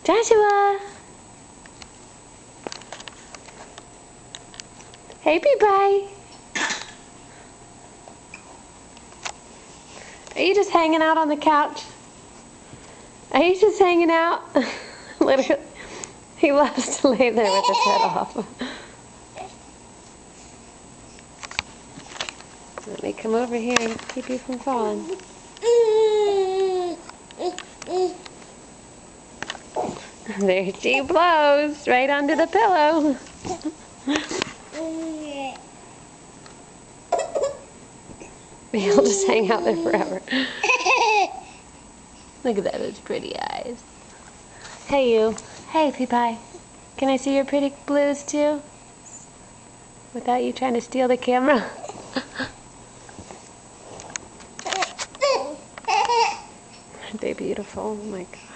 Joshua! Hey, Pee-Pie! Are you just hanging out on the couch? Are you just hanging out? Literally, he loves to lay there with his head off. Let me come over here and keep you from falling. There she blows, right under the pillow. He'll just hang out there forever. Look at that, those pretty eyes. Hey you. Hey Pee-Pie. Can I see your pretty blues too? Without you trying to steal the camera? Aren't they beautiful? Oh my God.